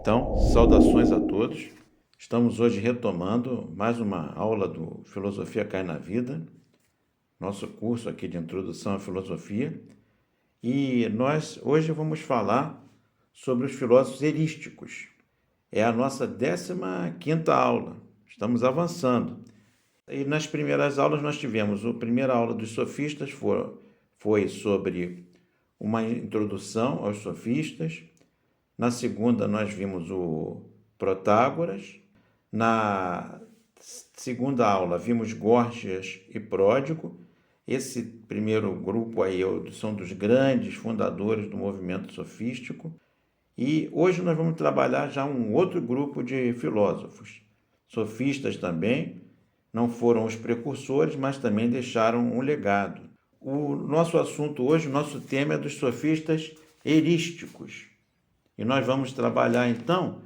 Então, saudações a todos. Estamos hoje retomando mais uma aula do Filosofia Cai na Vida, nosso curso aqui de Introdução à Filosofia. E nós hoje vamos falar sobre os filósofos erísticos. É a nossa 15ª aula. Estamos avançando. E nas primeiras aulas nós tivemos, a primeira aula dos sofistas foi sobre uma introdução aos sofistas. Na segunda, nós vimos o Protágoras. Na segunda aula, vimos Górgias e Pródigo. Esse primeiro grupo aí são dos grandes fundadores do movimento sofístico. E hoje nós vamos trabalhar já um outro grupo de filósofos. Sofistas também, não foram os precursores, mas também deixaram um legado. O nosso assunto hoje, o nosso tema é dos sofistas erísticos. E nós vamos trabalhar, então,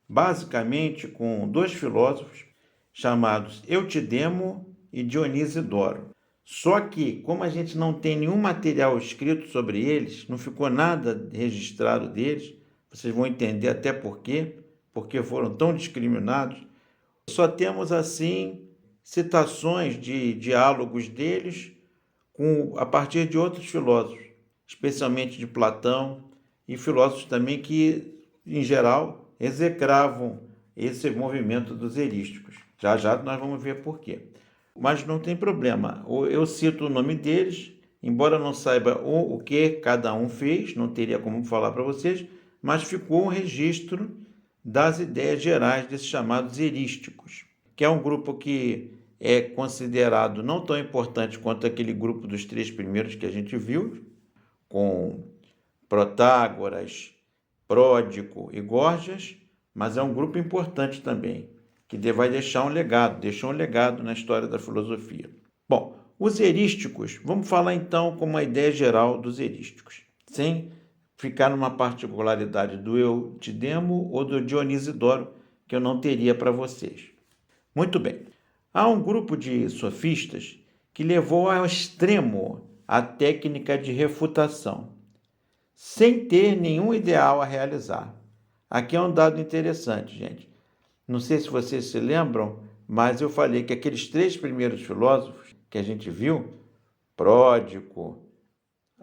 basicamente com dois filósofos chamados Eutidemo e Dionísio. Só que, como a gente não tem nenhum material escrito sobre eles, não ficou nada registrado deles, vocês vão entender até porque foram tão discriminados. Só temos, assim, citações de diálogos deles a partir de outros filósofos, especialmente de Platão, e filósofos também que, em geral, execravam esse movimento dos erísticos. Já já nós vamos ver por quê. Mas não tem problema. Eu cito o nome deles, embora não saiba o que cada um fez, não teria como falar para vocês, mas ficou um registro das ideias gerais desses chamados erísticos, que é um grupo que é considerado não tão importante quanto aquele grupo dos três primeiros que a gente viu, com Protágoras, Pródigo e Górgias, mas é um grupo importante também, que vai deixou um legado na história da filosofia. Bom, os erísticos, vamos falar então com uma ideia geral dos erísticos, sem ficar numa particularidade do Eutidemo ou do Dionísio, que eu não teria para vocês. Muito bem, há um grupo de sofistas que levou ao extremo a técnica de refutação, sem ter nenhum ideal a realizar. Aqui é um dado interessante, gente. Não sei se vocês se lembram, mas eu falei que aqueles três primeiros filósofos que a gente viu, Pródigo,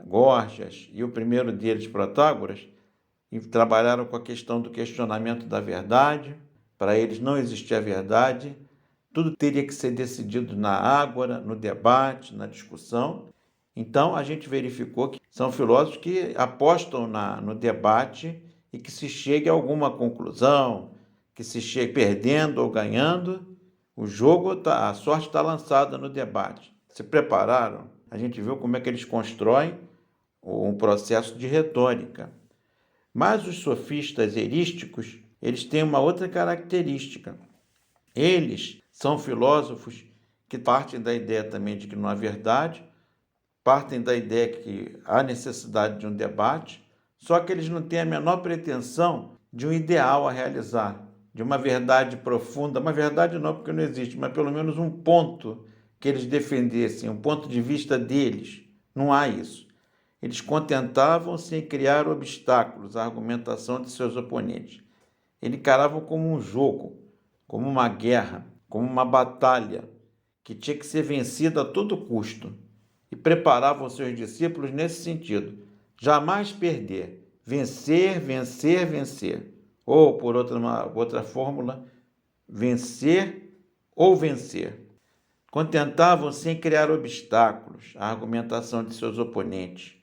Górgias e o primeiro deles, Protágoras, trabalharam com a questão do questionamento da verdade. Para eles não existia verdade, tudo teria que ser decidido na ágora, no debate, na discussão. Então, a gente verificou que são filósofos que apostam no debate e que se chegue a alguma conclusão, que se chegue perdendo ou ganhando, a sorte está lançada no debate. Se prepararam? A gente viu como é que eles constroem um processo de retórica. Mas os sofistas erísticos, eles têm uma outra característica. Eles são filósofos que partem da ideia também de que não há verdade, partem da ideia que há necessidade de um debate, só que eles não têm a menor pretensão de um ideal a realizar, de uma verdade profunda, uma verdade não, porque não existe, mas pelo menos um ponto que eles defendessem, um ponto de vista deles. Não há isso. Eles contentavam-se em criar obstáculos à argumentação de seus oponentes. Eles encaravam como um jogo, como uma guerra, como uma batalha, que tinha que ser vencida a todo custo. E preparavam seus discípulos nesse sentido. Jamais perder. Vencer, vencer, vencer. Ou, por outra fórmula, vencer ou vencer. Contentavam-se em criar obstáculos à argumentação de seus oponentes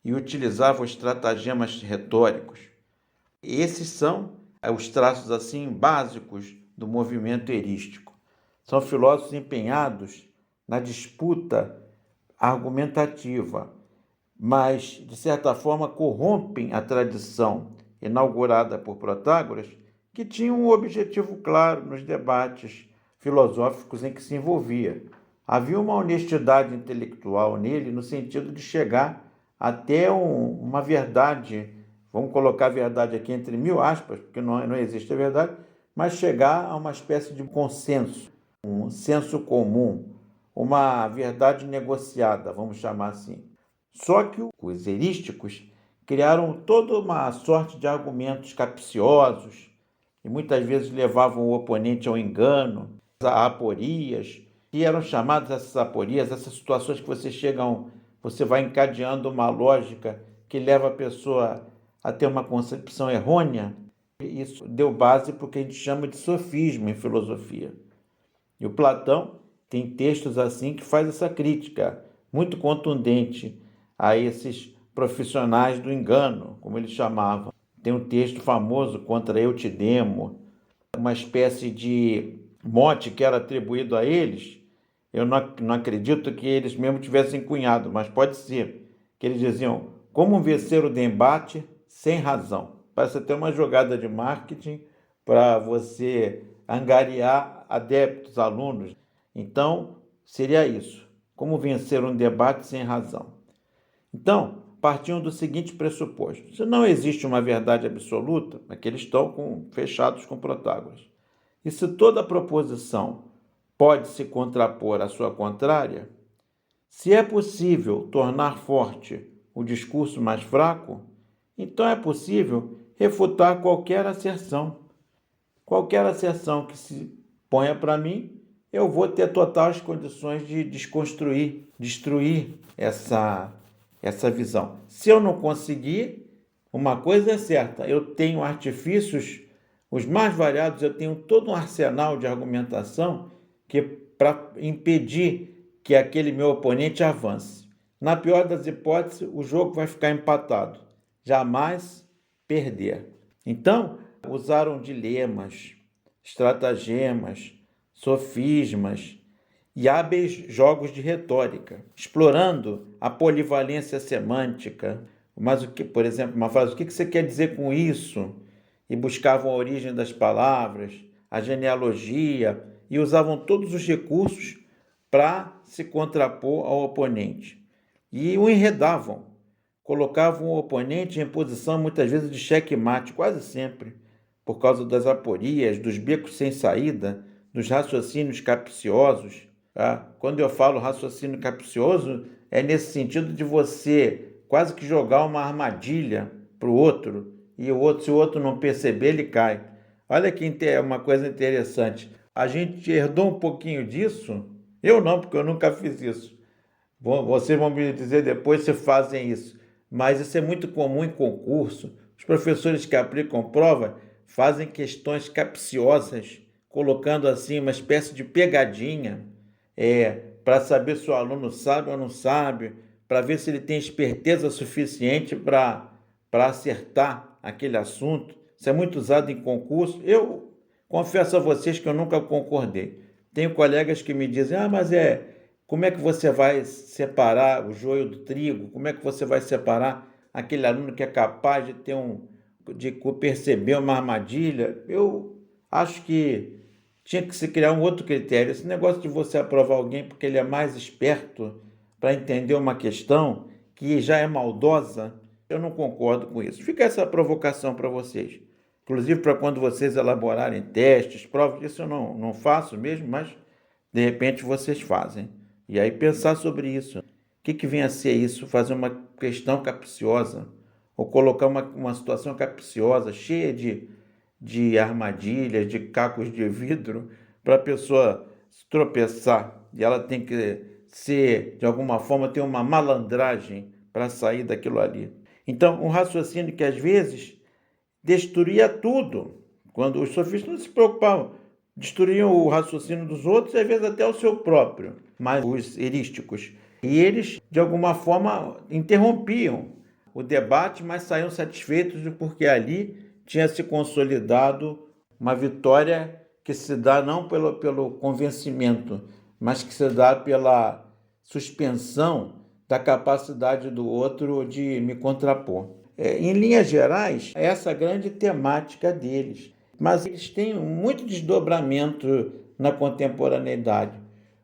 e utilizavam estratagemas retóricos. Esses são os traços assim básicos do movimento erístico. São filósofos empenhados na disputa argumentativa, mas, de certa forma, corrompem a tradição inaugurada por Protágoras, que tinha um objetivo claro nos debates filosóficos em que se envolvia. Havia uma honestidade intelectual nele no sentido de chegar até uma verdade, vamos colocar a verdade aqui entre mil aspas, porque não existe a verdade, mas chegar a uma espécie de consenso, um senso comum, uma verdade negociada, vamos chamar assim. Só que os erísticos criaram toda uma sorte de argumentos capciosos, que muitas vezes levavam o oponente ao engano, a aporias, que eram chamadas essas aporias, essas situações que você vai encadeando uma lógica que leva a pessoa a ter uma concepção errônea. Isso deu base para o que a gente chama de sofisma em filosofia. E o Platão tem textos assim que faz essa crítica muito contundente a esses profissionais do engano, como ele chamava. Tem um texto famoso contra Eutidemo, uma espécie de mote que era atribuído a eles. Eu não acredito que eles mesmo tivessem cunhado, mas pode ser que eles diziam: como vencer o debate sem razão. Parece até uma jogada de marketing para você angariar adeptos, alunos. Então, seria isso: como vencer um debate sem razão. Então, partiam do seguinte pressuposto: se não existe uma verdade absoluta, é que eles estão fechados com Protágoras. E se toda proposição pode se contrapor à sua contrária, se é possível tornar forte o discurso mais fraco, então é possível refutar qualquer asserção. Qualquer asserção que se ponha para mim, eu vou ter totais condições de desconstruir, destruir essa visão. Se eu não conseguir, uma coisa é certa: eu tenho artifícios os mais variados, eu tenho todo um arsenal de argumentação que para impedir que aquele meu oponente avance. Na pior das hipóteses, o jogo vai ficar empatado. Jamais perder. Então, usaram dilemas, estratagemas, sofismas e hábeis jogos de retórica, explorando a polivalência semântica. Mas o que, por exemplo, uma frase: o que você quer dizer com isso? E buscavam a origem das palavras, a genealogia, e usavam todos os recursos para se contrapor ao oponente. E o enredavam, colocavam o oponente em posição muitas vezes de xeque-mate, quase sempre, por causa das aporias, dos becos sem saída, dos raciocínios capciosos. Quando eu falo raciocínio capcioso, é nesse sentido de você quase que jogar uma armadilha para o outro, e se o outro não perceber, ele cai. Olha que é uma coisa interessante. A gente herdou um pouquinho disso. Eu não, porque eu nunca fiz isso. Vocês vão me dizer depois se fazem isso. Mas isso é muito comum em concurso. Os professores que aplicam prova fazem questões capciosas, colocando assim uma espécie de pegadinha, para saber se o aluno sabe ou não sabe, para ver se ele tem esperteza suficiente para acertar aquele assunto. Isso é muito usado em concurso. Eu confesso a vocês que eu nunca concordei. Tenho colegas que me dizem: mas como é que você vai separar o joio do trigo? Como é que você vai separar aquele aluno que é capaz de perceber uma armadilha? Eu acho que tinha que se criar um outro critério. Esse negócio de você aprovar alguém porque ele é mais esperto para entender uma questão que já é maldosa, eu não concordo com isso. Fica essa provocação para vocês. Inclusive para quando vocês elaborarem testes, provas, isso eu não faço mesmo, mas de repente vocês fazem. E aí pensar sobre isso. O que vem a ser isso? Fazer uma questão capciosa, ou colocar uma situação capciosa, cheia de armadilhas, de cacos de vidro, para a pessoa se tropeçar. E ela tem que de alguma forma, ter uma malandragem para sair daquilo ali. Então, um raciocínio que às vezes destruía tudo. Quando os sofistas não se preocupavam, destruíam o raciocínio dos outros e às vezes até o seu próprio, mas os erísticos. E eles, de alguma forma, interrompiam o debate, mas saíam satisfeitos porque ali tinha se consolidado uma vitória que se dá não pelo convencimento, mas que se dá pela suspensão da capacidade do outro de me contrapor. Em linhas gerais, é essa grande temática deles. Mas eles têm muito desdobramento na contemporaneidade.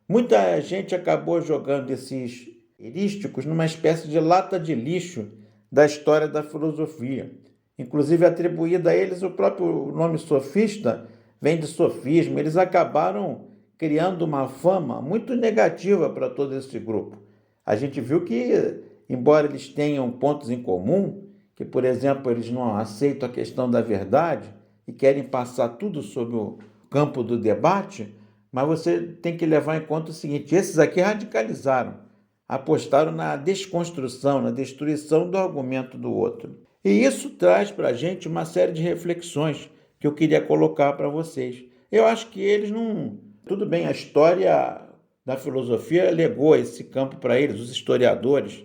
Muita gente acabou jogando esses erísticos numa espécie de lata de lixo da história da filosofia. Inclusive atribuído a eles o próprio nome sofista, vem de sofismo. Eles acabaram criando uma fama muito negativa para todo esse grupo. A gente viu que, embora eles tenham pontos em comum, que, por exemplo, eles não aceitam a questão da verdade, e querem passar tudo sobre o campo do debate, mas você tem que levar em conta o seguinte: esses aqui radicalizaram, apostaram na desconstrução, na destruição do argumento do outro. E isso traz para a gente uma série de reflexões que eu queria colocar para vocês. Eu acho que eles não... Tudo bem, a história da filosofia legou esse campo para eles, os historiadores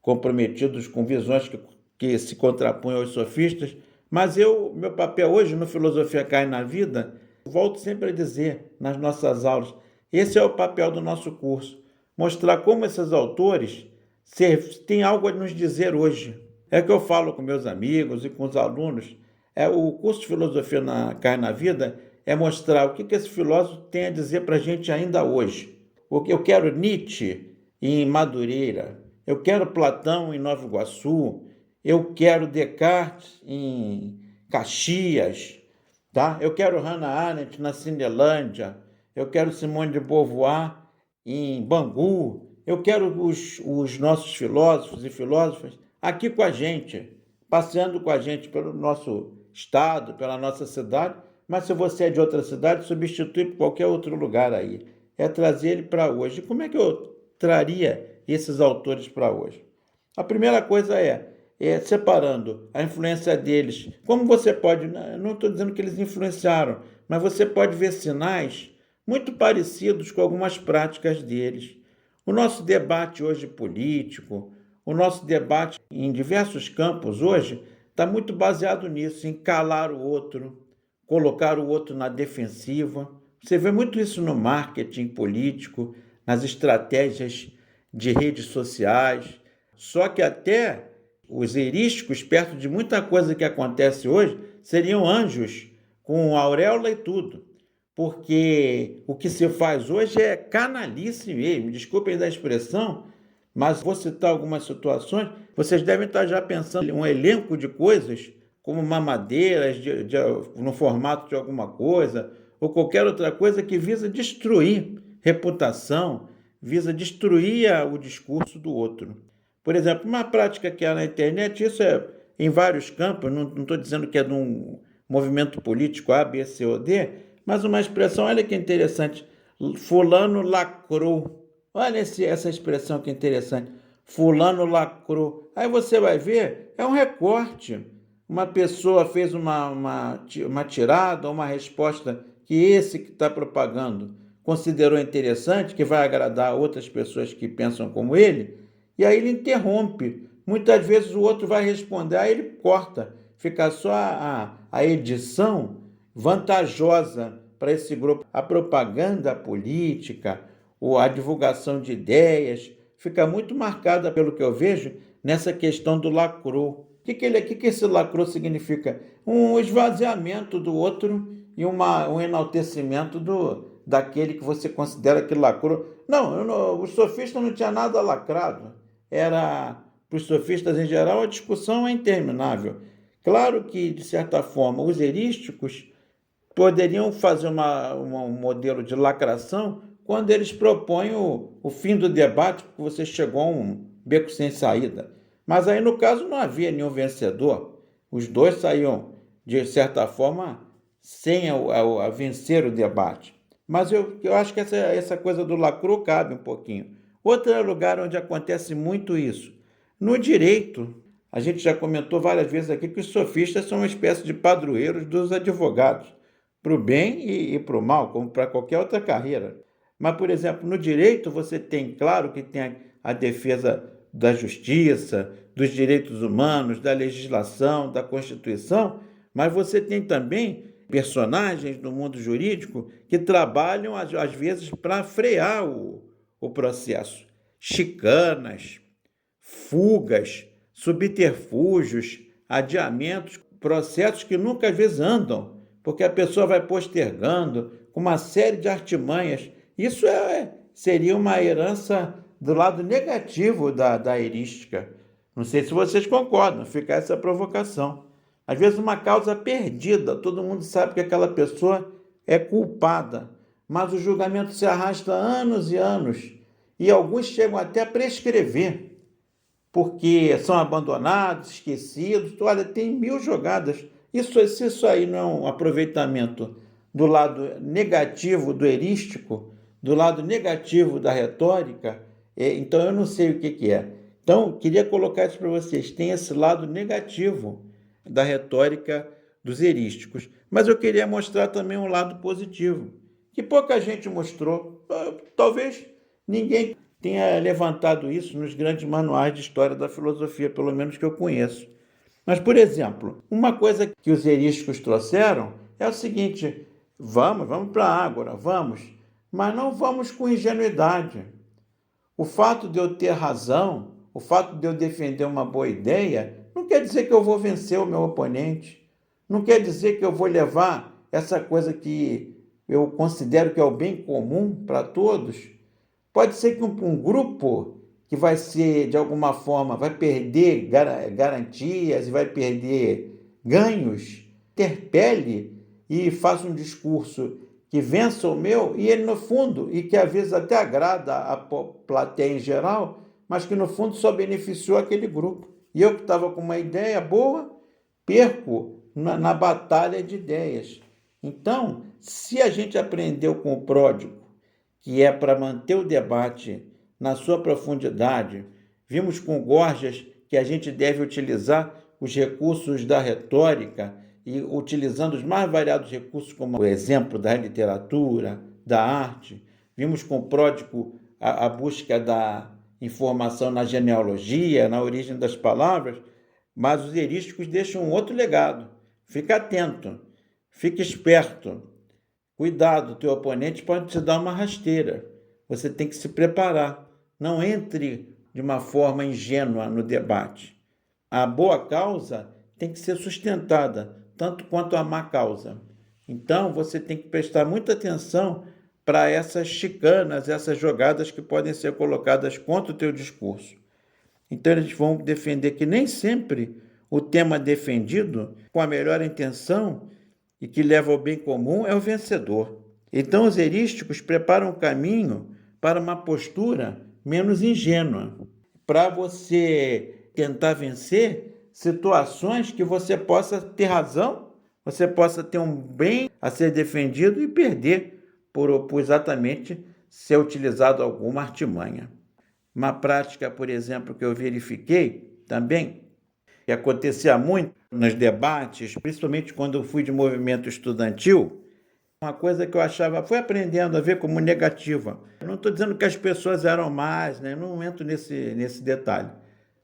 comprometidos com visões que se contrapunham aos sofistas, mas meu papel hoje no Filosofia Cai na Vida, volto sempre a dizer nas nossas aulas, esse é o papel do nosso curso, mostrar como esses autores têm algo a nos dizer hoje. É o que eu falo com meus amigos e com os alunos. O curso de Filosofia Cai na Vida é mostrar o que esse filósofo tem a dizer para a gente ainda hoje. Eu quero Nietzsche em Madureira, eu quero Platão em Nova Iguaçu, eu quero Descartes em Caxias, tá? Eu quero Hannah Arendt na Cinelândia, eu quero Simone de Beauvoir em Bangu, eu quero os nossos filósofos e filósofas aqui com a gente, passeando com a gente pelo nosso estado, pela nossa cidade, mas se você é de outra cidade, substitui por qualquer outro lugar aí. É trazer ele para hoje. E como é que eu traria esses autores para hoje? A primeira coisa é separando a influência deles. Como você pode, não estou dizendo que eles influenciaram, mas você pode ver sinais muito parecidos com algumas práticas deles. O nosso debate hoje político, o nosso debate em diversos campos hoje está muito baseado nisso, em calar o outro, colocar o outro na defensiva. Você vê muito isso no marketing político, nas estratégias de redes sociais. Só que até os erísticos, perto de muita coisa que acontece hoje, seriam anjos, com auréola e tudo. Porque o que se faz hoje é canalice mesmo, desculpem da expressão, mas vou citar algumas situações. Vocês devem estar já pensando em um elenco de coisas, como mamadeiras no formato de alguma coisa, ou qualquer outra coisa que visa destruir reputação, visa destruir o discurso do outro. Por exemplo, uma prática que há na internet, isso é em vários campos, não estou dizendo que é de um movimento político A, B, C ou D, mas uma expressão, olha que interessante, fulano lacrou. Olha essa expressão que interessante, fulano lacrou. Aí você vai ver, é um recorte. Uma pessoa fez uma tirada, uma resposta que esse que está propagando considerou interessante, que vai agradar outras pessoas que pensam como ele, e aí ele interrompe. Muitas vezes o outro vai responder, aí ele corta. Fica só a edição vantajosa para esse grupo. A propaganda política, ou a divulgação de ideias, fica muito marcada, pelo que eu vejo, nessa questão do lacrou. O que esse lacrou significa? Um esvaziamento do outro e um enaltecimento daquele que você considera que lacrou. Não, os sofistas não tinha nada lacrado. Para os sofistas em geral, a discussão é interminável. Claro que, de certa forma, os erísticos poderiam fazer um modelo de lacração quando eles propõem o fim do debate, porque você chegou a um beco sem saída. Mas aí, no caso, não havia nenhum vencedor. Os dois saíam, de certa forma, sem a vencer o debate. Mas eu acho que essa coisa do lacrou cabe um pouquinho. Outro lugar onde acontece muito isso. No direito, a gente já comentou várias vezes aqui que os sofistas são uma espécie de padroeiros dos advogados, para o bem e para o mal, como para qualquer outra carreira. Mas, por exemplo, no direito você tem, claro que tem a defesa da justiça, dos direitos humanos, da legislação, da Constituição, mas você tem também personagens do mundo jurídico que trabalham, às vezes, para frear o processo. Chicanas, fugas, subterfúgios, adiamentos, processos que nunca, às vezes, andam, porque a pessoa vai postergando com uma série de artimanhas. Isso seria uma herança do lado negativo da erística. Não sei se vocês concordam, fica essa provocação. Às vezes uma causa perdida, todo mundo sabe que aquela pessoa é culpada, mas o julgamento se arrasta anos e anos, e alguns chegam até a prescrever, porque são abandonados, esquecidos. Olha, tem 1000 jogadas, Se isso aí não é um aproveitamento do lado negativo do erístico, do lado negativo da retórica, então eu não sei o que é. Então, queria colocar isso para vocês. Tem esse lado negativo da retórica dos erísticos. Mas eu queria mostrar também um lado positivo, que pouca gente mostrou. Talvez ninguém tenha levantado isso nos grandes manuais de história da filosofia, pelo menos que eu conheço. Mas, por exemplo, uma coisa que os erísticos trouxeram é o seguinte: vamos para a Ágora, vamos, mas não vamos com ingenuidade. O fato de eu ter razão, o fato de eu defender uma boa ideia, não quer dizer que eu vou vencer o meu oponente. Não quer dizer que eu vou levar essa coisa que eu considero que é o bem comum para todos. Pode ser que um grupo que vai ser, de alguma forma, vai perder garantias e vai perder ganhos, interpele e faça um discurso que vença o meu, e ele no fundo, e que às vezes até agrada a plateia em geral, mas que no fundo só beneficiou aquele grupo. E eu que estava com uma ideia boa, perco na batalha de ideias. Então, se a gente aprendeu com o Pródigo, que é para manter o debate na sua profundidade, vimos com Gorgias que a gente deve utilizar os recursos da retórica, e utilizando os mais variados recursos, como o exemplo da literatura, da arte. Vimos com Pródigo a busca da informação na genealogia, na origem das palavras, mas os erísticos deixam um outro legado. Fica atento, fica esperto. Cuidado, teu oponente pode te dar uma rasteira. Você tem que se preparar. Não entre de uma forma ingênua no debate. A boa causa tem que ser sustentada, tanto quanto a má causa. Então, você tem que prestar muita atenção para essas chicanas, essas jogadas que podem ser colocadas contra o teu discurso. Então, eles vão defender que nem sempre o tema defendido, com a melhor intenção e que leva ao bem comum, é o vencedor. Então, os erísticos preparam o caminho para uma postura menos ingênua, para você tentar vencer situações que você possa ter razão, você possa ter um bem a ser defendido e perder por exatamente ser utilizado alguma artimanha. Uma prática, por exemplo, que eu verifiquei também, que acontecia muito nos debates, principalmente quando eu fui de movimento estudantil, uma coisa que eu achava, fui aprendendo a ver como negativa. Eu não estou dizendo que as pessoas eram más, né? Não entro nesse detalhe.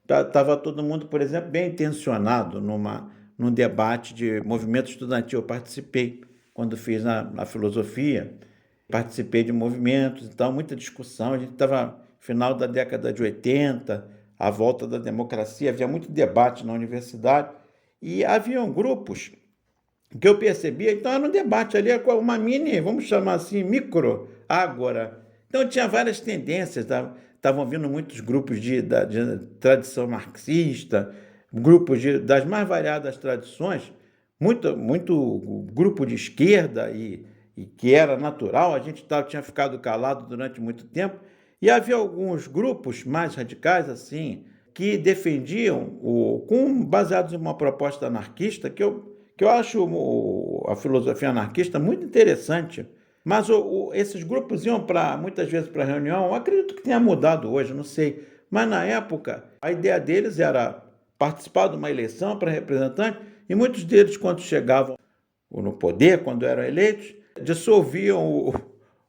Estava todo mundo, por exemplo, bem intencionado num debate de movimento estudantil. Eu participei quando fiz na filosofia, participei de movimentos, então muita discussão. A gente estava no final da década de 80, à volta da democracia, havia muito debate na universidade e haviam grupos que eu percebia, então era um debate ali, uma mini, vamos chamar assim, micro ágora. Então tinha várias tendências, estavam vindo muitos grupos de tradição marxista, grupos das mais variadas tradições, muito grupo de esquerda e que era natural, a gente tinha ficado calado durante muito tempo, e havia alguns grupos mais radicais, assim, que defendiam, baseados em uma proposta anarquista, que eu acho a filosofia anarquista muito interessante, mas esses grupos iam muitas vezes para reunião, eu acredito que tenha mudado hoje, não sei, mas na época a ideia deles era participar de uma eleição para representante, e muitos deles, quando chegavam no poder, quando eram eleitos, dissolviam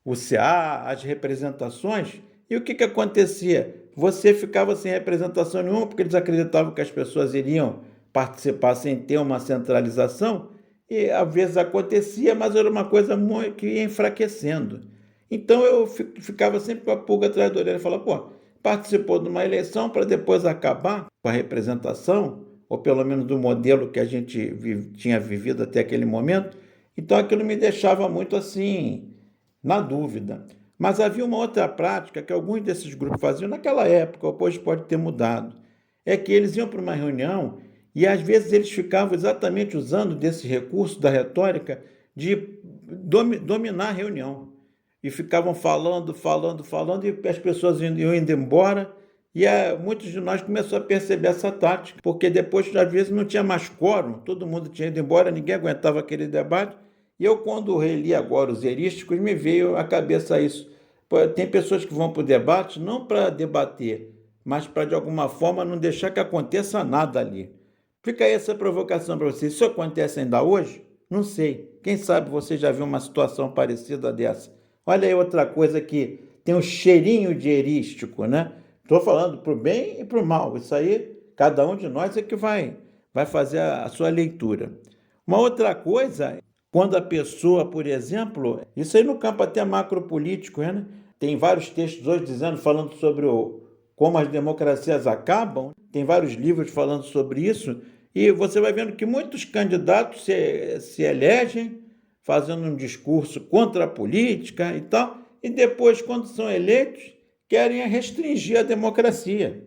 o CA, as representações, e o que acontecia? Você ficava sem representação nenhuma, porque eles acreditavam que as pessoas iriam participar sem ter uma centralização, e às vezes acontecia, mas era uma coisa que ia enfraquecendo. Então eu ficava sempre com a pulga atrás da orelha e falava, participou de uma eleição para depois acabar com a representação, ou pelo menos do modelo que a gente tinha vivido até aquele momento. Então aquilo me deixava muito assim, na dúvida. Mas havia uma outra prática que alguns desses grupos faziam naquela época, hoje pode ter mudado, é que eles iam para uma reunião e às vezes eles ficavam exatamente usando desse recurso da retórica de dominar a reunião. E ficavam falando, e as pessoas iam indo embora, E muitos de nós começou a perceber essa tática, porque depois, às vezes, não tinha mais quórum, todo mundo tinha ido embora, ninguém aguentava aquele debate. E eu, quando reli agora os erísticos, me veio à cabeça isso. Pô, tem pessoas que vão para o debate não para debater, mas para, de alguma forma, não deixar que aconteça nada ali. Fica aí essa provocação para vocês. Isso acontece ainda hoje? Não sei. Quem sabe você já viu uma situação parecida dessa. Olha aí outra coisa que tem um cheirinho de erístico, né? Estou falando para o bem e para o mal. Isso aí, cada um de nós é que vai fazer a sua leitura. Uma outra coisa, quando a pessoa, por exemplo, isso aí no campo até macropolítico, né? Tem vários textos hoje falando sobre como as democracias acabam, tem vários livros falando sobre isso, e você vai vendo que muitos candidatos se elegem fazendo um discurso contra a política e tal, e depois, quando são eleitos, querem restringir a democracia.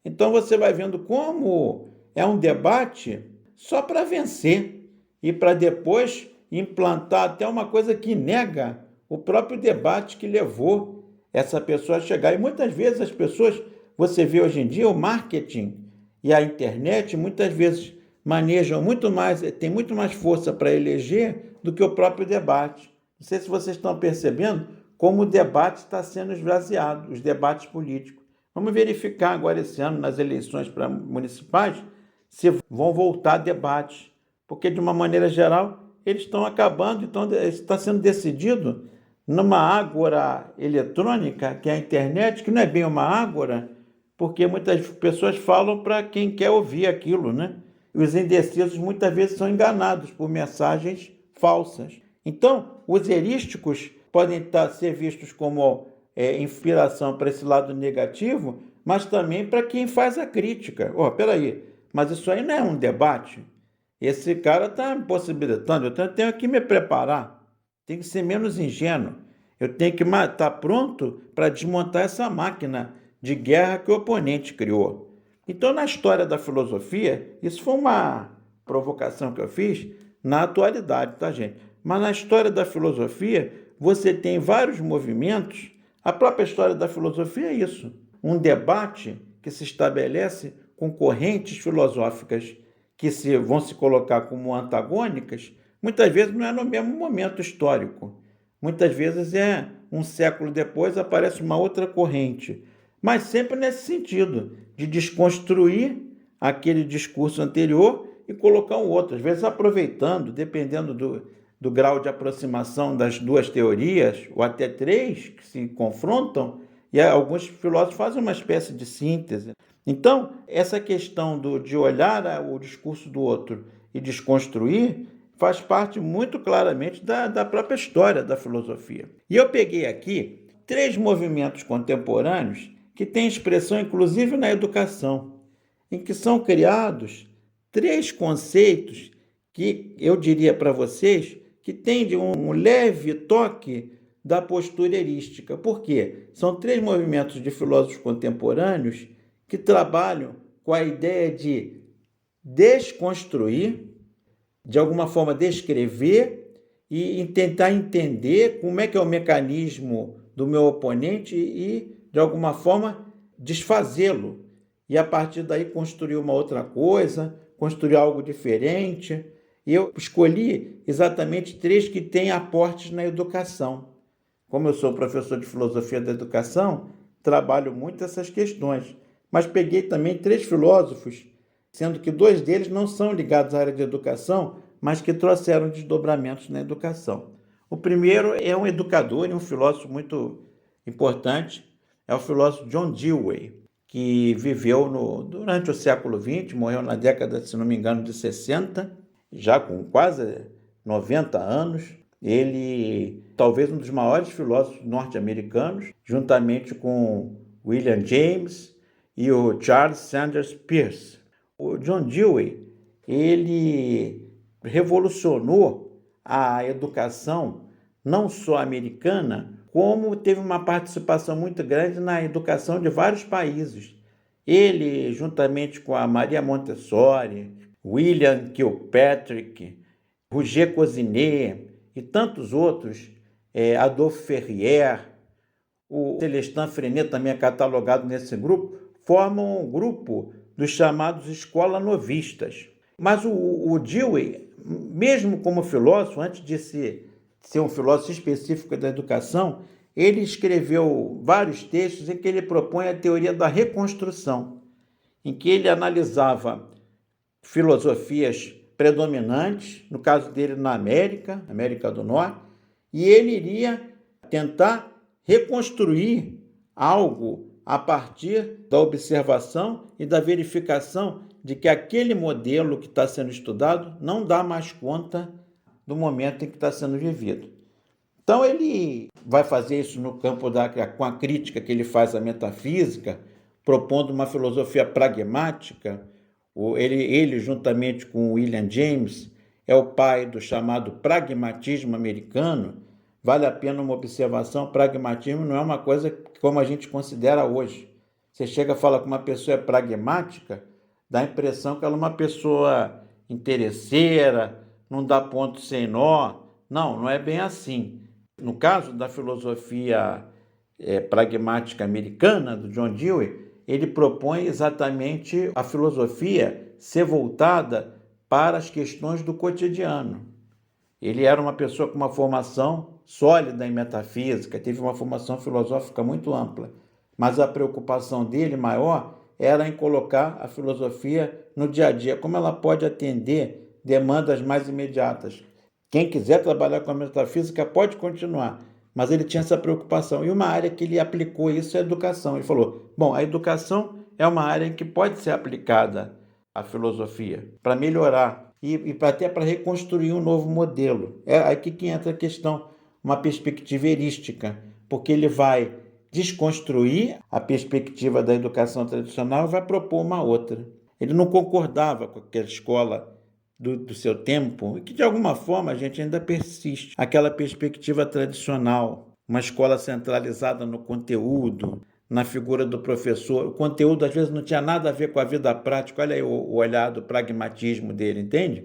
Então você vai vendo como é um debate só para vencer e para depois implantar até uma coisa que nega o próprio debate que levou essa pessoa a chegar. E muitas vezes as pessoas, você vê hoje em dia, o marketing e a internet muitas vezes manejam muito mais, tem muito mais força para eleger do que o próprio debate. Não sei se vocês estão percebendo como o debate está sendo esvaziado, os debates políticos. Vamos verificar agora esse ano, nas eleições municipais, se vão voltar debates, porque de uma maneira geral eles estão acabando, então está sendo decidido numa ágora eletrônica, que é a internet, que não é bem uma ágora, porque muitas pessoas falam para quem quer ouvir aquilo, né? E os indecisos muitas vezes são enganados por mensagens falsas. Então, os erísticos podem ser vistos como inspiração para esse lado negativo, mas também para quem faz a crítica. Peraí, mas isso aí não é um debate? Esse cara está me possibilitando, eu tenho que me preparar, tenho que ser menos ingênuo, eu tenho que estar pronto para desmontar essa máquina de guerra que o oponente criou. Então, na história da filosofia, isso foi uma provocação que eu fiz na atualidade, tá, gente? Mas na história da filosofia, você tem vários movimentos. A própria história da filosofia é isso, um debate que se estabelece com correntes filosóficas que vão se colocar como antagônicas, muitas vezes não é no mesmo momento histórico. Muitas vezes um século depois aparece uma outra corrente, mas sempre nesse sentido, de desconstruir aquele discurso anterior e colocar um outro, às vezes aproveitando, dependendo do grau de aproximação das duas teorias, ou até três, que se confrontam, e alguns filósofos fazem uma espécie de síntese. Então, essa questão de olhar o discurso do outro e desconstruir faz parte muito claramente da própria história da filosofia. E eu peguei aqui 3 movimentos contemporâneos que têm expressão inclusive na educação, em que são criados 3 conceitos que eu diria para vocês que têm de um leve toque da postura erística. Por quê? São 3 movimentos de filósofos contemporâneos que trabalham com a ideia de desconstruir, de alguma forma descrever e tentar entender como é que é o mecanismo do meu oponente e, de alguma forma, desfazê-lo. E, a partir daí, construir uma outra coisa, construir algo diferente. E eu escolhi exatamente 3 que têm aportes na educação. Como eu sou professor de filosofia da educação, trabalho muito essas questões. Mas peguei também 3 filósofos, sendo que 2 deles não são ligados à área de educação, mas que trouxeram desdobramentos na educação. O primeiro é um educador e um filósofo muito importante, é o filósofo John Dewey, que viveu durante o século XX, morreu na década, se não me engano, de 60, já com quase 90 anos. Ele talvez um dos maiores filósofos norte-americanos, juntamente com William James e o Charles Sanders Peirce. O John Dewey, ele revolucionou a educação não só americana, como teve uma participação muito grande na educação de vários países. Ele, juntamente com a Maria Montessori, William Kilpatrick, Roger Cosinet e tantos outros, Adolphe Ferrier, o Celestin Freinet também é catalogado nesse grupo, formam um grupo dos chamados escola-novistas. Mas o Dewey, mesmo como filósofo, antes de ser um filósofo específico da educação, ele escreveu vários textos em que ele propõe a teoria da reconstrução, em que ele analisava filosofias predominantes, no caso dele na América do Norte, e ele iria tentar reconstruir algo a partir da observação e da verificação de que aquele modelo que está sendo estudado não dá mais conta do momento em que está sendo vivido. Então ele vai fazer isso no campo com a crítica que ele faz à metafísica, propondo uma filosofia pragmática. Ele, juntamente com William James, é o pai do chamado pragmatismo americano. Vale a pena uma observação: pragmatismo não é uma coisa como a gente considera hoje. Você chega e fala que uma pessoa é pragmática, dá a impressão que ela é uma pessoa interesseira, não dá ponto sem nó. Não é bem assim. No caso da filosofia pragmática americana, do John Dewey, ele propõe exatamente a filosofia ser voltada para as questões do cotidiano. Ele era uma pessoa com uma formação sólida em metafísica, teve uma formação filosófica muito ampla, mas a preocupação dele maior era em colocar a filosofia no dia a dia, como ela pode atender demandas mais imediatas. Quem quiser trabalhar com a metafísica pode continuar, mas ele tinha essa preocupação. E uma área que ele aplicou isso é a educação. Ele falou, a educação é uma área em que pode ser aplicada a filosofia para melhorar e até para reconstruir um novo modelo. É aí que entra a questão, uma perspectiva erística, porque ele vai desconstruir a perspectiva da educação tradicional e vai propor uma outra. Ele não concordava com aquela escola do seu tempo, e que de alguma forma a gente ainda persiste. Aquela perspectiva tradicional, uma escola centralizada no conteúdo, na figura do professor. O conteúdo às vezes não tinha nada a ver com a vida prática. Olha aí o olhar do pragmatismo dele, entende?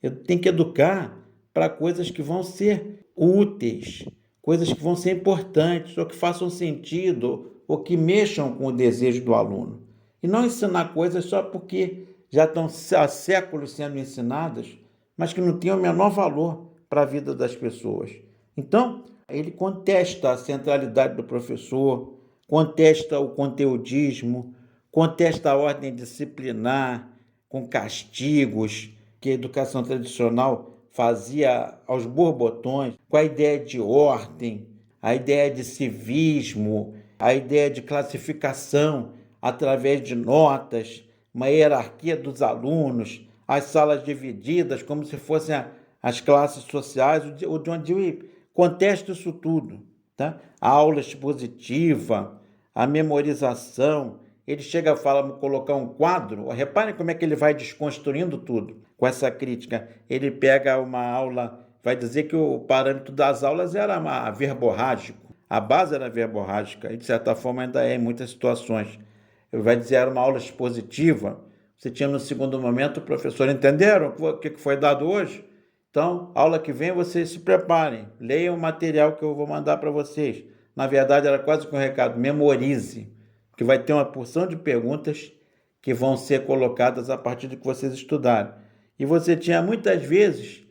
Eu tenho que educar para coisas que vão ser úteis, coisas que vão ser importantes, ou que façam sentido, ou que mexam com o desejo do aluno. E não ensinar coisas só porque já estão há séculos sendo ensinadas, mas que não têm o menor valor para a vida das pessoas. Então, ele contesta a centralidade do professor, contesta o conteudismo, contesta a ordem disciplinar, com castigos, que a educação tradicional fazia aos borbotões, com a ideia de ordem, a ideia de civismo, a ideia de classificação através de notas, uma hierarquia dos alunos, as salas divididas como se fossem as classes sociais. O John Dewey contesta isso tudo, tá? A aula expositiva, a memorização. Ele chega a falar, colocar um quadro. Reparem como é que ele vai desconstruindo tudo com essa crítica. Ele pega uma aula, vai dizer que o parâmetro das aulas era verborrágico. A base era verborrágica e, de certa forma, ainda é em muitas situações. Ele vai dizer, era uma aula expositiva. Você tinha no segundo momento o professor, entenderam o que foi dado hoje? Então, aula que vem, vocês se preparem, leiam o material que eu vou mandar para vocês. Na verdade, era quase que um recado, memorize, que vai ter uma porção de perguntas que vão ser colocadas a partir do que vocês estudarem. E você tinha muitas vezes,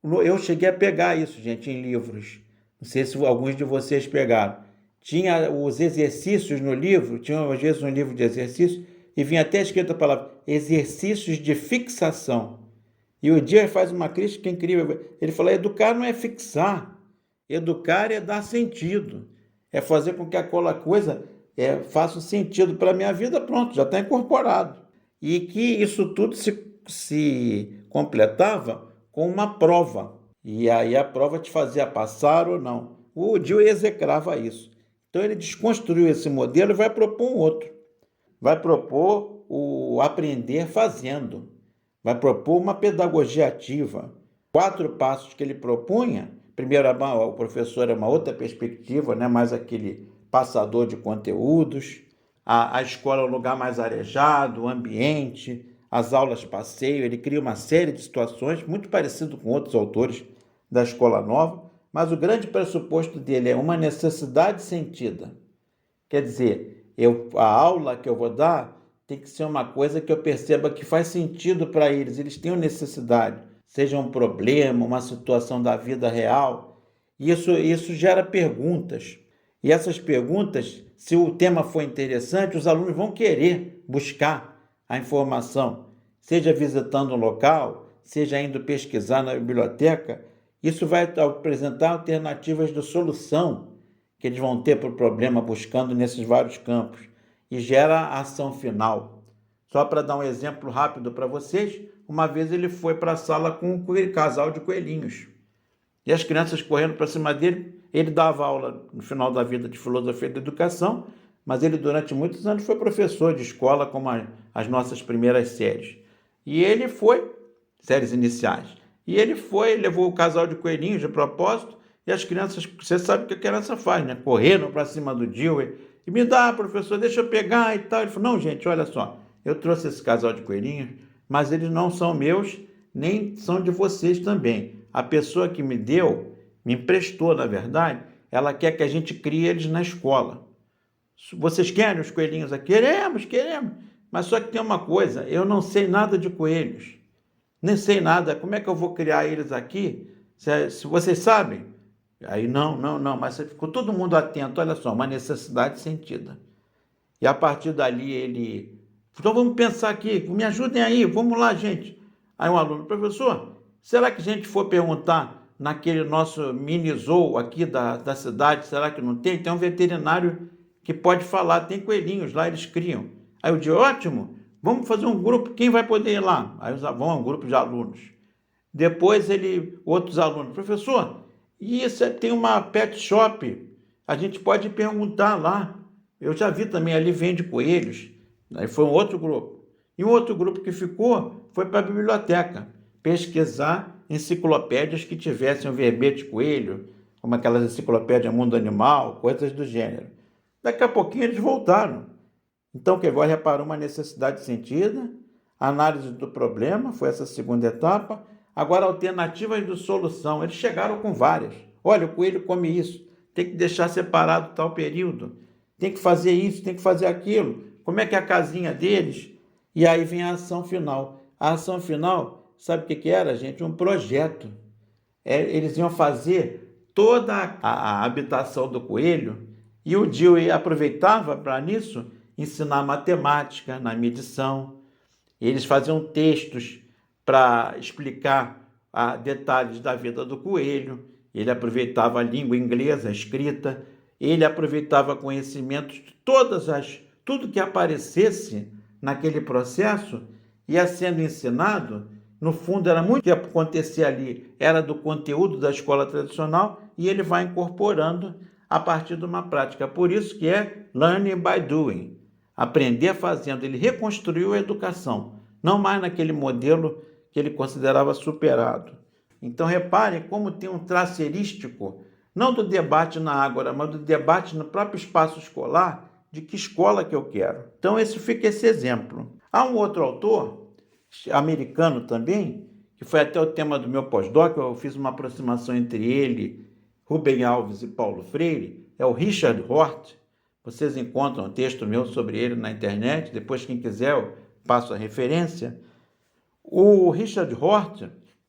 eu cheguei a pegar isso, gente, em livros. Não sei se alguns de vocês pegaram. Tinha os exercícios no livro, tinha às vezes um livro de exercícios, e vinha até escrito a palavra exercícios de fixação. E o Dias faz uma crítica incrível. Ele fala, educar não é fixar, educar é dar sentido, é fazer com que aquela coisa faça sentido para a minha vida, pronto, já está incorporado. E que isso tudo se completava com uma prova, e aí a prova te fazia passar ou não. O Dewey execrava isso. Então ele desconstruiu esse modelo e vai propor um outro. Vai propor o aprender fazendo. Vai propor uma pedagogia ativa. 4 passos que ele propunha. Primeiro, o professor é uma outra perspectiva, né? Mais aquele passador de conteúdos. A escola é um lugar mais arejado, o ambiente, as aulas passeio. Ele cria uma série de situações, muito parecido com outros autores da Escola Nova. Mas o grande pressuposto dele é uma necessidade sentida. Quer dizer, A aula que eu vou dar tem que ser uma coisa que eu perceba que faz sentido para eles. Eles têm necessidade, seja um problema, uma situação da vida real. Isso gera perguntas. E essas perguntas, se o tema for interessante, os alunos vão querer buscar a informação, seja visitando um local, seja indo pesquisar na biblioteca. Isso vai apresentar alternativas de solução que eles vão ter para o problema buscando nesses vários campos e gera a ação final. Só para dar um exemplo rápido para vocês, uma vez ele foi para a sala com um casal de coelhinhos e as crianças correndo para cima dele. Ele dava aula no final da vida de filosofia da educação, mas ele durante muitos anos foi professor de escola, como as nossas primeiras séries. E ele foi, séries iniciais, e ele foi, levou o casal de coelhinhos de propósito, e as crianças, você sabe o que a criança faz, né? Correram para cima do Dewey, e me dá, professor, deixa eu pegar e tal. Ele falou, não, gente, olha só, eu trouxe esse casal de coelhinhos, mas eles não são meus, nem são de vocês também. A pessoa que me deu, me emprestou, na verdade, ela quer que a gente crie eles na escola. Vocês querem os coelhinhos aqui? Queremos. Mas só que tem uma coisa, eu não sei nada de coelhos. Nem sei nada. Como é que eu vou criar eles aqui? Se vocês sabem? Aí não. Mas ficou todo mundo atento. Olha só, uma necessidade sentida. E a partir dali ele... Então vamos pensar aqui, me ajudem aí, vamos lá, gente. Aí um aluno, professor, será que a gente for perguntar naquele nosso mini zoo aqui da cidade, será que não tem? Tem um veterinário que pode falar, tem coelhinhos lá, eles criam. Aí eu digo, ótimo, vamos fazer um grupo, quem vai poder ir lá? Aí vão um grupo de alunos. Depois outros alunos, professor, e isso tem uma pet shop, a gente pode perguntar lá. Eu já vi também, ali vende coelhos. Aí foi um outro grupo. E um outro grupo que ficou foi para a biblioteca, pesquisar enciclopédias que tivessem um verbete coelho, como aquelas enciclopédias Mundo Animal, coisas do gênero. Daqui a pouquinho eles voltaram. Então, que agora reparou uma necessidade sentida, análise do problema, foi essa segunda etapa. Agora, alternativas de solução. Eles chegaram com várias. Olha, o coelho come isso, tem que deixar separado tal período, tem que fazer isso, tem que fazer aquilo. Como é que é a casinha deles? E aí vem a ação final. A ação final, sabe o que era, gente? Um projeto. Eles iam fazer toda a habitação do coelho e o Dewey aproveitava para nisso ensinar matemática na medição. Eles faziam textos para explicar detalhes da vida do coelho. Ele aproveitava a língua inglesa, a escrita. Ele aproveitava conhecimentos de tudo que aparecesse naquele processo ia sendo ensinado. No fundo, era muito que acontecia ali, era do conteúdo da escola tradicional e ele vai incorporando a partir de uma prática. Por isso que é learning by doing, aprender fazendo. Ele reconstruiu a educação, não mais naquele modelo que ele considerava superado. Então, reparem como tem um traço erístico, não do debate na ágora, mas do debate no próprio espaço escolar, de que escola que eu quero. Então, fica esse exemplo. Há um outro autor, americano também, que foi até o tema do meu pós-doc, eu fiz uma aproximação entre ele, Rubem Alves e Paulo Freire, é o Richard Hort. Vocês encontram um texto meu sobre ele na internet, depois quem quiser eu passo a referência. O Richard Hort,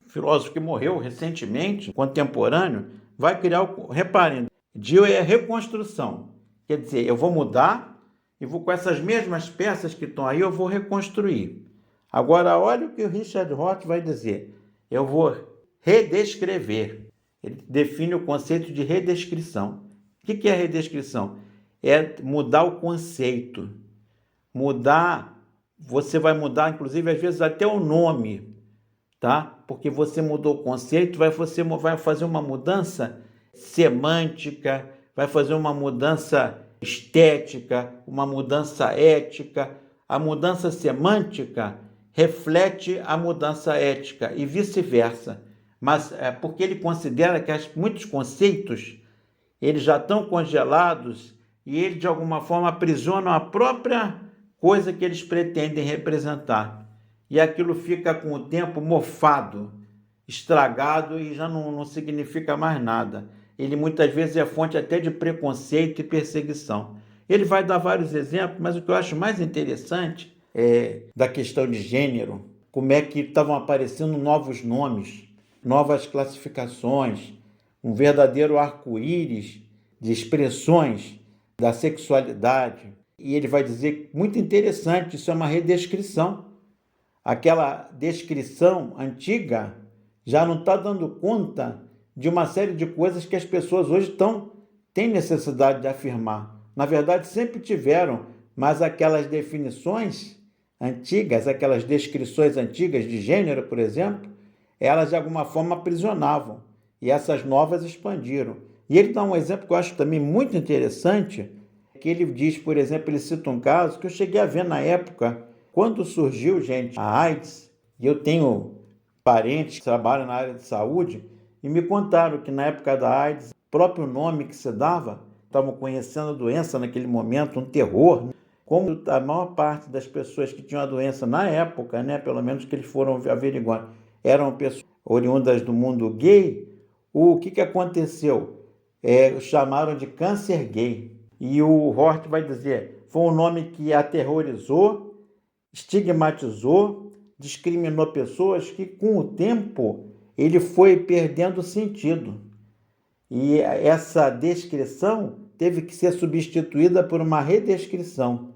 filósofo que morreu recentemente, contemporâneo, vai criar, reparem, Dewey é reconstrução. Quer dizer, eu vou mudar e vou com essas mesmas peças que estão aí, eu vou reconstruir. Agora, olha o que o Richard Hort vai dizer. Eu vou redescrever. Ele define o conceito de redescrição. O que é redescrição? É mudar o conceito. Você vai mudar, inclusive, às vezes até o nome, tá? Porque você mudou o conceito, você vai fazer uma mudança semântica, vai fazer uma mudança estética, uma mudança ética. A mudança semântica reflete a mudança ética e vice-versa. Mas é porque ele considera que muitos conceitos eles já estão congelados e eles, de alguma forma, aprisionam a própria coisa que eles pretendem representar. E aquilo fica, com o tempo, mofado, estragado e já não significa mais nada. Ele muitas vezes é fonte até de preconceito e perseguição. Ele vai dar vários exemplos, mas o que eu acho mais interessante é da questão de gênero, como é que estavam aparecendo novos nomes, novas classificações, um verdadeiro arco-íris de expressões da sexualidade. E ele vai dizer, muito interessante, isso é uma redescrição. Aquela descrição antiga já não está dando conta de uma série de coisas que as pessoas hoje têm necessidade de afirmar. Na verdade, sempre tiveram, mas aquelas definições antigas, aquelas descrições antigas de gênero, por exemplo, elas de alguma forma aprisionavam, e essas novas expandiram. E ele dá um exemplo que eu acho também muito interessante, que ele diz, por exemplo, ele cita um caso que eu cheguei a ver na época, quando surgiu, gente, a AIDS, e eu tenho parentes que trabalham na área de saúde, e me contaram que na época da AIDS, o próprio nome que se dava, estavam conhecendo a doença naquele momento, um terror, como a maior parte das pessoas que tinham a doença na época, pelo menos que eles foram averiguando, eram pessoas oriundas do mundo gay. O que aconteceu? Chamaram de câncer gay. E o Hort vai dizer, foi um nome que aterrorizou, estigmatizou, discriminou pessoas, que com o tempo ele foi perdendo sentido. E essa descrição teve que ser substituída por uma redescrição.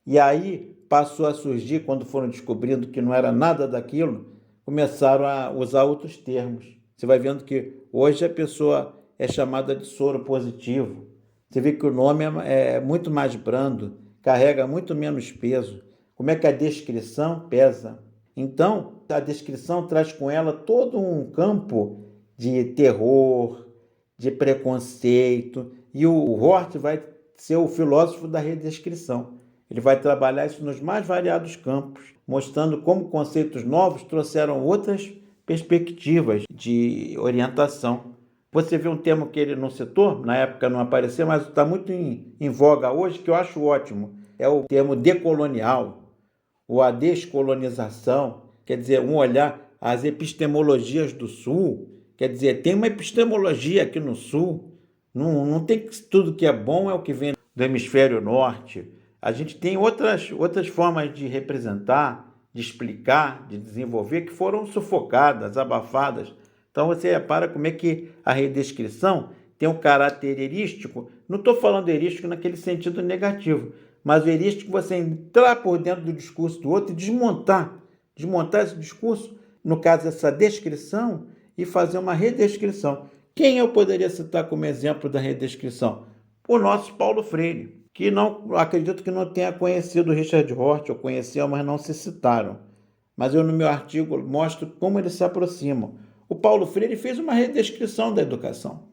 E aí passou a surgir, quando foram descobrindo que não era nada daquilo, começaram a usar outros termos. Você vai vendo que hoje a pessoa é chamada de soro positivo. Você vê que o nome é muito mais brando, carrega muito menos peso. Como é que a descrição pesa? Então, a descrição traz com ela todo um campo de terror, de preconceito, e o Hort vai ser o filósofo da redescrição. Ele vai trabalhar isso nos mais variados campos, mostrando como conceitos novos trouxeram outras perspectivas de orientação. Você vê um termo que ele não citou, na época não apareceu, mas está muito em voga hoje, que eu acho ótimo. É o termo decolonial, ou a descolonização, quer dizer, um olhar as epistemologias do Sul, quer dizer, tem uma epistemologia aqui no Sul, não tem tudo que é bom é o que vem do hemisfério norte. A gente tem outras formas de representar, de explicar, de desenvolver, que foram sufocadas, abafadas. Então você repara como é que a redescrição tem um caráter erístico. Não estou falando erístico naquele sentido negativo, mas o erístico você entrar por dentro do discurso do outro e desmontar esse discurso, no caso essa descrição, e fazer uma redescrição. Quem eu poderia citar como exemplo da redescrição? O nosso Paulo Freire, que não acredito que não tenha conhecido Richard Hort, ou conheceu, mas não se citaram. Mas eu no meu artigo mostro como eles se aproximam. O Paulo Freire fez uma redescrição da educação,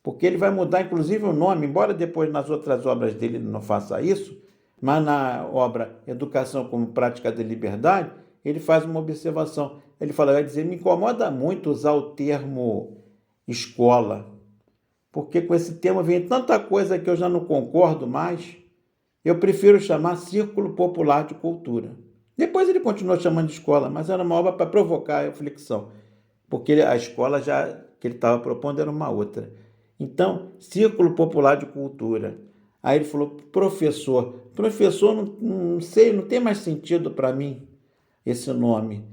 porque ele vai mudar inclusive o nome, embora depois nas outras obras dele ele não faça isso, mas na obra Educação como Prática da Liberdade, ele faz uma observação. Ele vai dizer, me incomoda muito usar o termo escola, porque com esse termo vem tanta coisa que eu já não concordo mais. Eu prefiro chamar Círculo Popular de Cultura. Depois ele continuou chamando de escola, mas era uma obra para provocar a reflexão, porque a escola já que ele estava propondo era uma outra. Então, Círculo Popular de Cultura. Aí ele falou, professor não sei, não tem mais sentido para mim esse nome,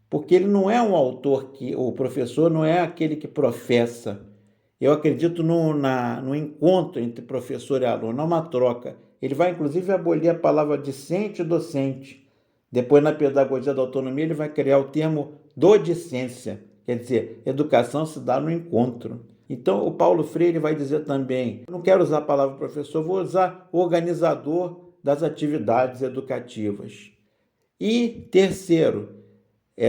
porque ele não é um autor o professor não é aquele que professa. Eu acredito no encontro entre professor e aluno, é uma troca. Ele vai, inclusive, abolir a palavra discente e docente. Depois, na pedagogia da autonomia, ele vai criar o termo docência. Quer dizer, educação se dá no encontro. Então, o Paulo Freire vai dizer também, não quero usar a palavra professor, vou usar organizador das atividades educativas. E terceiro,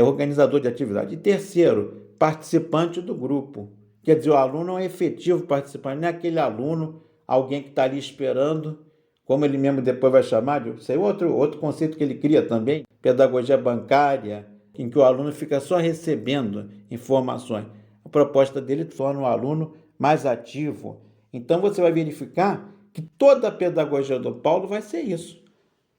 organizador de atividade. E terceiro, participante do grupo. Quer dizer, o aluno é um efetivo participante, não é aquele aluno, alguém que está ali esperando, como ele mesmo depois vai chamar, isso é outro conceito que ele cria também, pedagogia bancária, em que o aluno fica só recebendo informações. A proposta dele torna o aluno mais ativo. Então você vai verificar que toda a pedagogia do Paulo vai ser isso.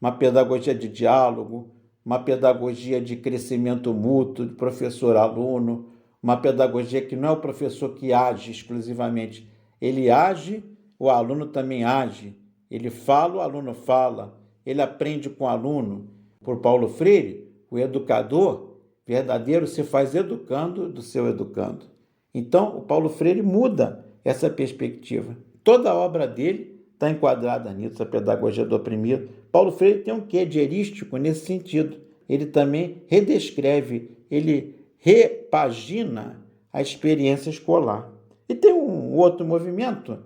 Uma pedagogia de diálogo, uma pedagogia de crescimento mútuo, de professor-aluno, uma pedagogia que não é o professor que age exclusivamente. Ele age, o aluno também age. Ele fala, o aluno fala, ele aprende com o aluno. Por Paulo Freire, o educador verdadeiro se faz educando do seu educando. Então, o Paulo Freire muda essa perspectiva. Toda a obra dele está enquadrada nisso, a pedagogia do oprimido. Paulo Freire tem um quê de erístico nesse sentido. Ele também redescreve, ele repagina a experiência escolar. E tem um outro movimento,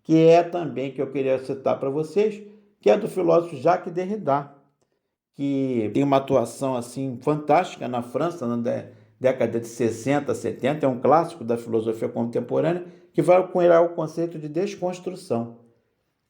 que é também, que eu queria citar para vocês, que é do filósofo Jacques Derrida, que tem uma atuação assim fantástica na França, na década de 60, 70, é um clássico da filosofia contemporânea, que vai cunhar o conceito de desconstrução.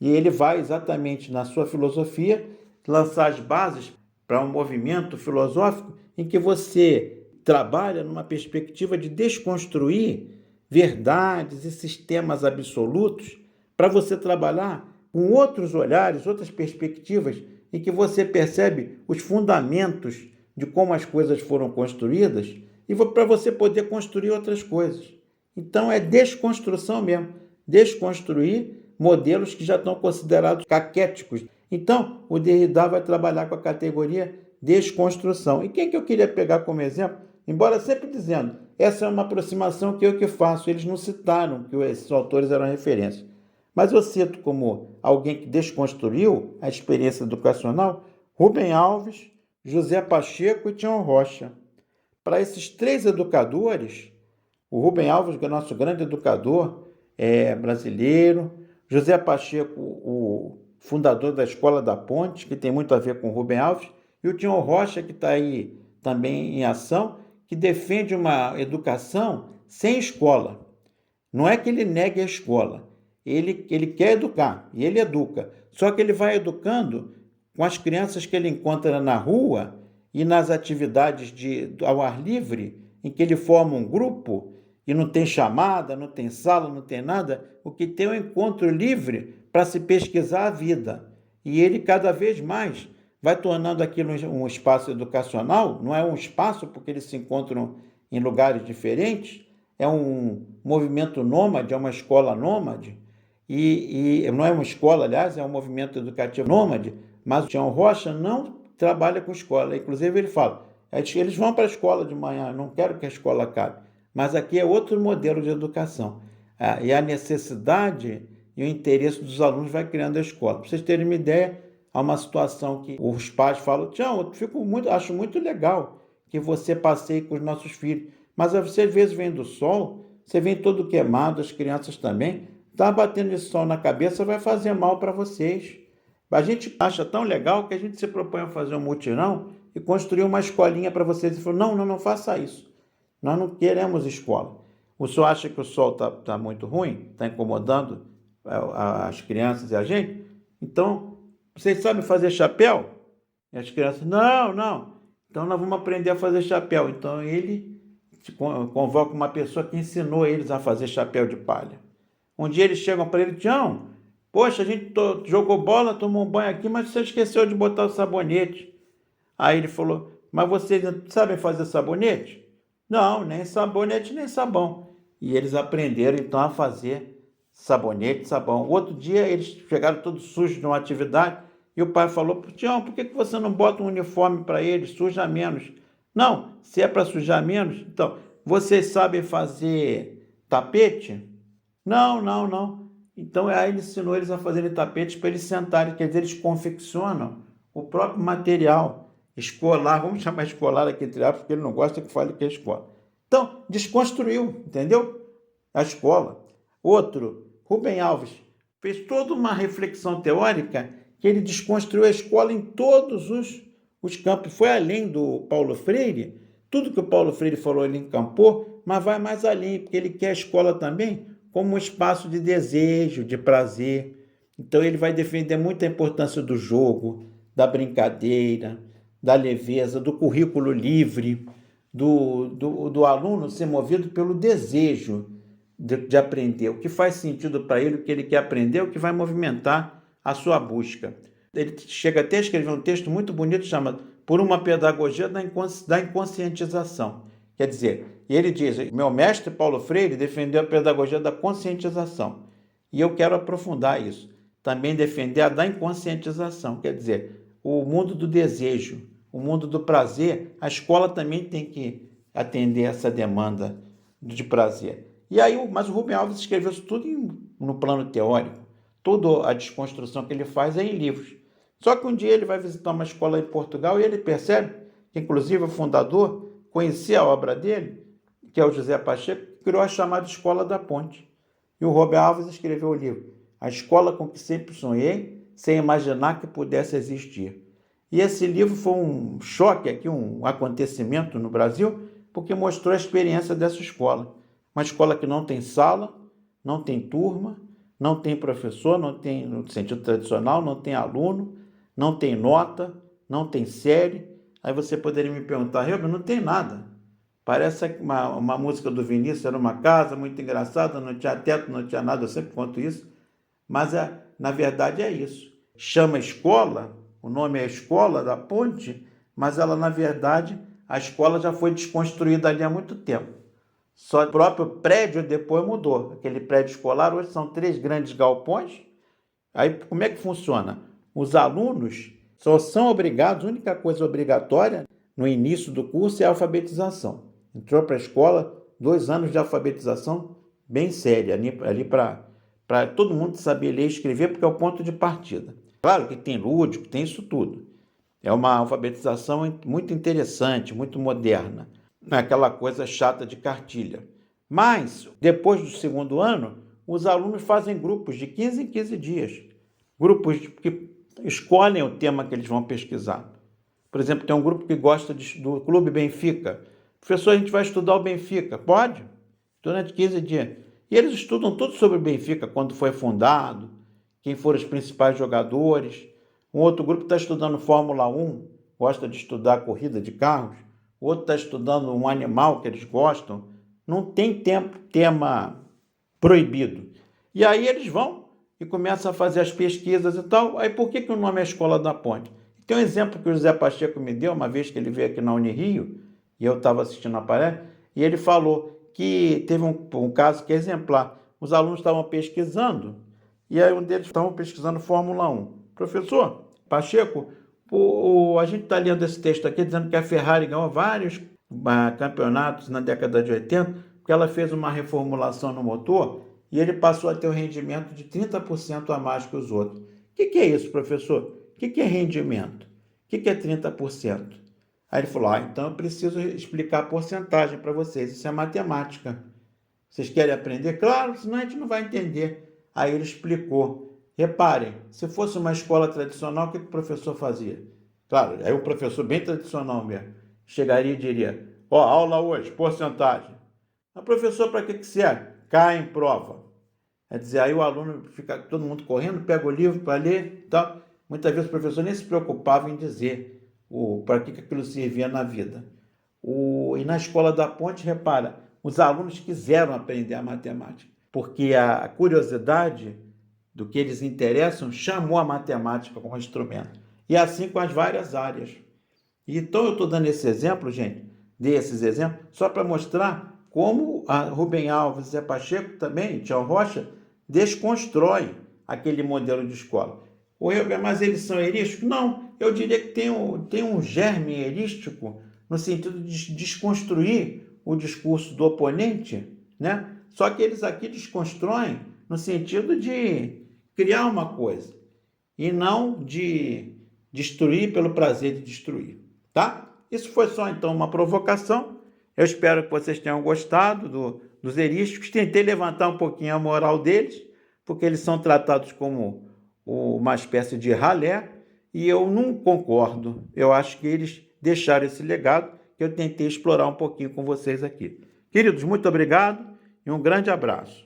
E ele vai exatamente na sua filosofia lançar as bases para um movimento filosófico em que você trabalha numa perspectiva de desconstruir verdades e sistemas absolutos para você trabalhar com outros olhares, outras perspectivas, em que você percebe os fundamentos de como as coisas foram construídas e para você poder construir outras coisas. Então é desconstrução mesmo, desconstruir modelos que já estão considerados caquéticos. Então o Derrida vai trabalhar com a categoria desconstrução. E quem que eu queria pegar como exemplo? Embora sempre dizendo, essa é uma aproximação que eu que faço, eles não citaram que esses autores eram referências. Mas eu cito como alguém que desconstruiu a experiência educacional Rubem Alves, José Pacheco e Tião Rocha. Para esses três educadores, o Rubem Alves, que é nosso grande educador brasileiro, José Pacheco, o fundador da Escola da Ponte, que tem muito a ver com o Rubem Alves, e o Tião Rocha, que está aí também em ação, que defende uma educação sem escola. Não é que ele negue a escola, ele quer educar, e ele educa. Só que ele vai educando com as crianças que ele encontra na rua e nas atividades ao ar livre, em que ele forma um grupo, e não tem chamada, não tem sala, não tem nada, o que tem é um encontro livre para se pesquisar a vida. E ele cada vez mais vai tornando aquilo um espaço educacional, não é um espaço porque eles se encontram em lugares diferentes, é um movimento nômade, é uma escola nômade, e não é uma escola, aliás, é um movimento educativo nômade, mas o Tião Rocha não trabalha com escola. Inclusive ele fala, eles vão para a escola de manhã, não quero que a escola acabe, mas aqui é outro modelo de educação. E a necessidade e o interesse dos alunos vai criando a escola. Para vocês terem uma ideia, há uma situação que os pais falam, Tião, acho muito legal que você passeie com os nossos filhos, mas você às vezes vem do sol, você vem todo queimado, as crianças também, está batendo esse sol na cabeça, vai fazer mal para vocês. A gente acha tão legal que a gente se propõe a fazer um mutirão e construir uma escolinha para vocês. E falou, não faça isso. Nós não queremos escola. O senhor acha que o sol está muito ruim? Está incomodando as crianças e a gente? Então, vocês sabem fazer chapéu? E as crianças, não. Então, nós vamos aprender a fazer chapéu. Então, ele convoca uma pessoa que ensinou eles a fazer chapéu de palha. Um dia eles chegam para ele, Tião, poxa, a gente jogou bola, tomou um banho aqui, mas você esqueceu de botar o sabonete. Aí ele falou, mas vocês sabem fazer sabonete? Não, nem sabonete, nem sabão. E eles aprenderam então a fazer sabonete, sabão. Outro dia eles chegaram todos sujos de uma atividade e o pai falou, Tião, por que você não bota um uniforme para eles, suja menos? Não, se é para sujar menos, então, vocês sabem fazer tapete? Não. Então, aí ele ensinou eles a fazerem tapetes para eles sentarem, quer dizer, eles confeccionam o próprio material escolar, vamos chamar escolar aqui entre aspas, porque ele não gosta que fale que é escola. Então, desconstruiu, entendeu? A escola. Outro, Rubem Alves, fez toda uma reflexão teórica que ele desconstruiu a escola em todos os campos. Foi além do Paulo Freire, tudo que o Paulo Freire falou ele encampou, mas vai mais além, porque ele quer a escola também como um espaço de desejo, de prazer. Então ele vai defender muito a importância do jogo, da brincadeira, da leveza, do currículo livre, do aluno ser movido pelo desejo de aprender, o que faz sentido para ele, o que ele quer aprender, o que vai movimentar a sua busca. Ele chega até a escrever um texto muito bonito chamado Por uma Pedagogia da Inconscientização. Quer dizer, e ele diz, meu mestre Paulo Freire defendeu a pedagogia da conscientização. E eu quero aprofundar isso. também defender a da inconscientização, quer dizer, o mundo do desejo, o mundo do prazer, a escola também tem que atender essa demanda de prazer. E aí, mas o Rubem Alves escreveu isso tudo no plano teórico, toda a desconstrução que ele faz é em livros. Só que um dia ele vai visitar uma escola em Portugal e ele percebe que, inclusive, o fundador conhecia a obra dele, que é o José Pacheco, que criou a chamada Escola da Ponte. E o Rubem Alves escreveu o livro A Escola com que Sempre Sonhei, sem imaginar que pudesse existir. E esse livro foi um choque aqui, um acontecimento no Brasil, porque mostrou a experiência dessa escola. Uma escola que não tem sala, não tem turma, não tem professor, não tem, no sentido tradicional, não tem aluno, não tem nota, não tem série. Aí você poderia me perguntar, Rubem, não tem nada. Parece uma música do Vinícius, era uma casa muito engraçada, não tinha teto, não tinha nada, eu sempre conto isso. Mas, na verdade, é isso. Chama escola, o nome é Escola da Ponte, mas ela, na verdade, a escola já foi desconstruída ali há muito tempo. Só o próprio prédio depois mudou. Aquele prédio escolar, hoje são 3 grandes galpões. Aí, como é que funciona? Os alunos só são obrigados, a única coisa obrigatória no início do curso é a alfabetização. Entrou para a escola, 2 anos de alfabetização bem séria, ali para todo mundo saber ler e escrever, porque é o ponto de partida. Claro que tem lúdico, tem isso tudo. É uma alfabetização muito interessante, muito moderna. Não é aquela coisa chata de cartilha. Mas, depois do 2º ano, os alunos fazem grupos de 15 em 15 dias. Grupos que escolhem o tema que eles vão pesquisar. Por exemplo, tem um grupo que gosta do Clube Benfica. Professor, a gente vai estudar o Benfica. Pode? Durante 15 dias. E eles estudam tudo sobre o Benfica, quando foi fundado, quem foram os principais jogadores. Um outro grupo está estudando Fórmula 1, gosta de estudar corrida de carros. O outro está estudando um animal que eles gostam. Não tem tema proibido. E aí eles vão e começam a fazer as pesquisas e tal. Aí por que o nome é Escola da Ponte? Tem um exemplo que o José Pacheco me deu, uma vez que ele veio aqui na Unirio, e eu estava assistindo a palestra, e ele falou que teve um caso que é exemplar. Os alunos estavam pesquisando, e aí um deles estava pesquisando Fórmula 1. Professor Pacheco, a gente está lendo esse texto aqui dizendo que a Ferrari ganhou vários campeonatos na década de 80, porque ela fez uma reformulação no motor e ele passou a ter um rendimento de 30% a mais que os outros. O que é isso, professor? O que é rendimento? O que é 30%? Aí ele falou, então eu preciso explicar a porcentagem para vocês, isso é matemática. Vocês querem aprender? Claro, senão a gente não vai entender. Aí ele explicou. Reparem, se fosse uma escola tradicional, o que o professor fazia? Claro, aí o professor bem tradicional mesmo, chegaria e diria, aula hoje, porcentagem. Mas professor, para que serve? Cai em prova. Quer dizer, aí o aluno fica, todo mundo correndo, pega o livro para ler e tal. Muitas vezes o professor nem se preocupava em dizer para que aquilo servia na vida. E na Escola da Ponte, repara, os alunos quiseram aprender a matemática, porque a curiosidade do que eles interessam chamou a matemática como instrumento. E assim com as várias áreas. Então eu estou dando esse exemplo, gente, desses exemplos, só para mostrar como a Rubem Alves, Zé Pacheco também, Tião Rocha, desconstrói aquele modelo de escola. Mas eles são erísticos? Não, eu diria que tem um germe erístico no sentido de desconstruir o discurso do oponente, né? Só que eles aqui desconstroem no sentido de criar uma coisa e não de destruir pelo prazer de destruir, tá? Isso foi só, então, uma provocação. Eu espero que vocês tenham gostado dos erísticos. Tentei levantar um pouquinho a moral deles, porque eles são tratados como uma espécie de ralé, e eu não concordo. Eu acho que eles deixaram esse legado que eu tentei explorar um pouquinho com vocês aqui. Queridos, muito obrigado e um grande abraço.